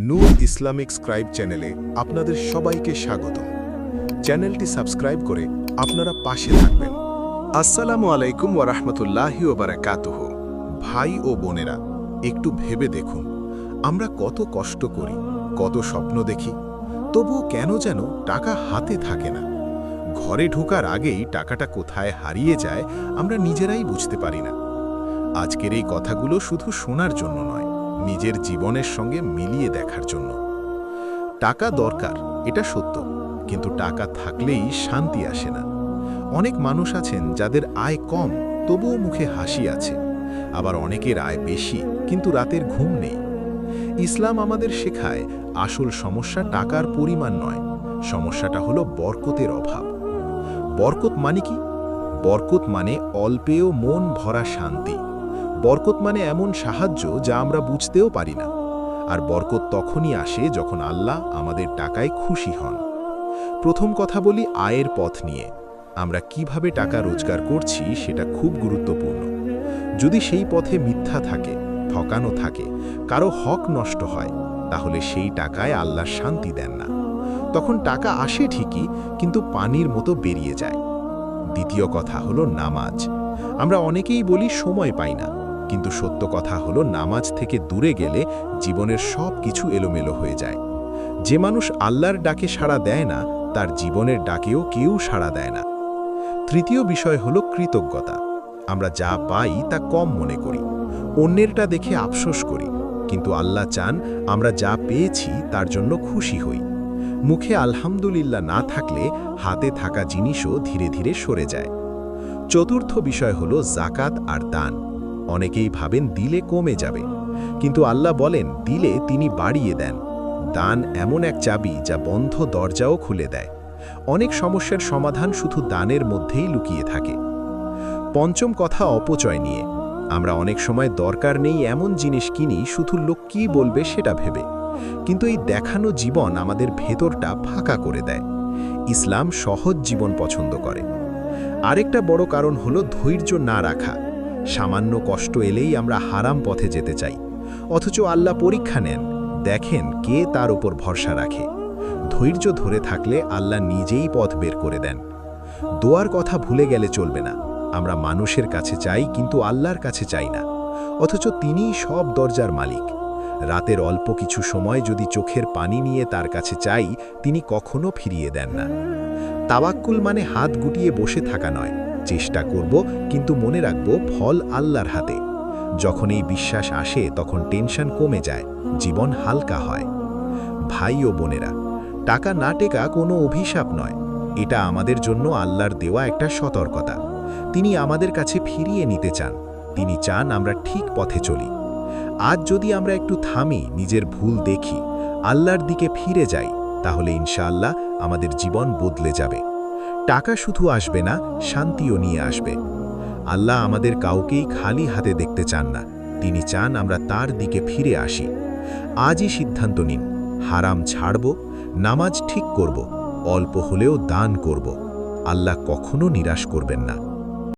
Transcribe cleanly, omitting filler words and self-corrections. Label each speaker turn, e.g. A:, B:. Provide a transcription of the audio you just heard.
A: নূর Islamic scribe চ্যানেলে আপনাদের সবাইকে স্বাগত। চ্যানেলটি সাবস্ক্রাইব করে আপনারা পাশে থাকবেন। আসসালামু আলাইকুম ওয়া রাহমাতুল্লাহি ওয়া বারাকাতুহু। ভাই ও বোনেরা, একটু ভেবে দেখুন, আমরা কত কষ্ট করি, কত স্বপ্ন দেখি, তবুও কেন যেন টাকা হাতে থাকে না। ঘরে ঢোকার আগেই টাকাটা কোথায় হারিয়ে যায় আমরা নিজেরাই বুঝতে পারি না। আজকের এই কথাগুলো শুধু শোনার জন্য নয়, নিজের জীবনের সঙ্গে মিলিয়ে দেখার জন্য। টাকা দরকার, এটা সত্য, কিন্তু টাকা থাকলেই শান্তি আসে না। অনেক মানুষ আছেন যাদের আয় কম, তবুও মুখে হাসি আছে। আবার অনেকের আয় বেশি, কিন্তু রাতের ঘুম নেই। ইসলাম আমাদের শেখায় আসল সমস্যা টাকার পরিমাণ নয়, সমস্যাটা হলো বরকতের অভাব। বরকত মানে কি? বরকত মানে অল্পেও মন ভরা শান্তি। বরকত মানে এমন সাহায্য যা আমরা বুঝতেও পারি না। আর বরকত তখনই আসে যখন আল্লাহ আমাদের টাকায় খুশি হন। প্রথম কথা বলি আয়ের পথ নিয়ে। আমরা কিভাবে টাকা রোজগার করছি সেটা খুব গুরুত্বপূর্ণ। যদি সেই পথে মিথ্যা থাকে, ঠকানো থাকে, কারো হক নষ্ট হয়, তাহলে সেই টাকায় আল্লাহ শান্তি দেন না। তখন টাকা আসে ঠিকই, কিন্তু পানির মতো বেরিয়ে যায়। দ্বিতীয় কথা হলো নামাজ। আমরা অনেকেই বলি সময় পাই না, কিন্তু সত্য কথা হলো নামাজ থেকে দূরে গেলে জীবনের সব কিছু এলোমেলো হয়ে যায়। যে মানুষ আল্লাহর ডাকে সাড়া দেয় না, তার জীবনের ডাকেও কেউ সাড়া দেয় না। তৃতীয় বিষয় হলো কৃতজ্ঞতা। আমরা যা পাই তা কম মনে করি, অন্যেরটা দেখে আফসোস করি, কিন্তু আল্লাহ চান আমরা যা পেয়েছি তার জন্য খুশি হই। মুখে আলহামদুলিল্লাহ না থাকলে হাতে থাকা জিনিসও ধীরে ধীরে সরে যায়। চতুর্থ বিষয় হলো জাকাত আর দান। অনেকেই ভাবেন দিলে কমে যাবে, কিন্তু আল্লাহ বলেন দিলে তিনি বাড়িয়ে দেন। দান এমন এক চাবি যা বন্ধ দরজাও খুলে দেয়। অনেক সমস্যার সমাধান শুধু দানের মধ্যেই লুকিয়ে থাকে। পঞ্চম কথা অপচয় নিয়ে। আমরা অনেক সময় দরকার নেই এমন জিনিস কিনি শুধু লোক কী বলবে সেটা ভেবে, কিন্তু এই দেখানো জীবন আমাদের ভেতরটা ফাঁকা করে দেয়। ইসলাম সহজ জীবন পছন্দ করে। আরেকটা বড় কারণ হলো ধৈর্য না রাখা। সামান্য কষ্ট এলেই আমরা হারাম পথে যেতে চাই, অথচ আল্লাহ পরীক্ষা নেন, দেখেন কে তার উপর ভরসা রাখে। ধৈর্য ধরে থাকলে আল্লাহ নিজেই পথ বের করে দেন। দোয়ার কথা ভুলে গেলে চলবে না। আমরা মানুষের কাছে চাই, কিন্তু আল্লাহর কাছে চাই না, অথচ তিনিই সব দরজার মালিক। রাতের অল্প কিছু সময় যদি চোখের পানি নিয়ে তার কাছে চাই, তিনি কখনো ফিরিয়ে দেন না। তাওয়াক্কুল মানে হাত গুটিয়ে বসে থাকা নয়, চেষ্টা করব, কিন্তু মনে রাখব ফল আল্লাহর হাতে। যখন এই বিশ্বাস আসে তখন টেনশন কমে যায়, জীবন হালকা হয়। ভাই ও বোনেরা, টাকা না টেকা কোনো অভিশাপ নয়, এটা আমাদের জন্য আল্লাহর দেওয়া একটা সতর্কতা। তিনি আমাদের কাছে ফিরিয়ে নিতে চান, তিনি চান আমরা ঠিক পথে চলি। আজ যদি আমরা একটু থামি, নিজের ভুল দেখি, আল্লাহর দিকে ফিরে যাই, তাহলে ইনশাআল্লাহ আমাদের জীবন বদলে যাবে। টাকা শুধু আসবে না, শান্তিও নিয়ে আসবে। আল্লাহ আমাদের কাউকেই খালি হাতে দেখতে চান না, তিনি চান আমরা তার দিকে ফিরে আসি। আজই সিদ্ধান্ত নিন, হারাম ছাড়ব, নামাজ ঠিক করব, অল্প হলেও দান করব। আল্লাহ কখনো নিরাশ করবেন না।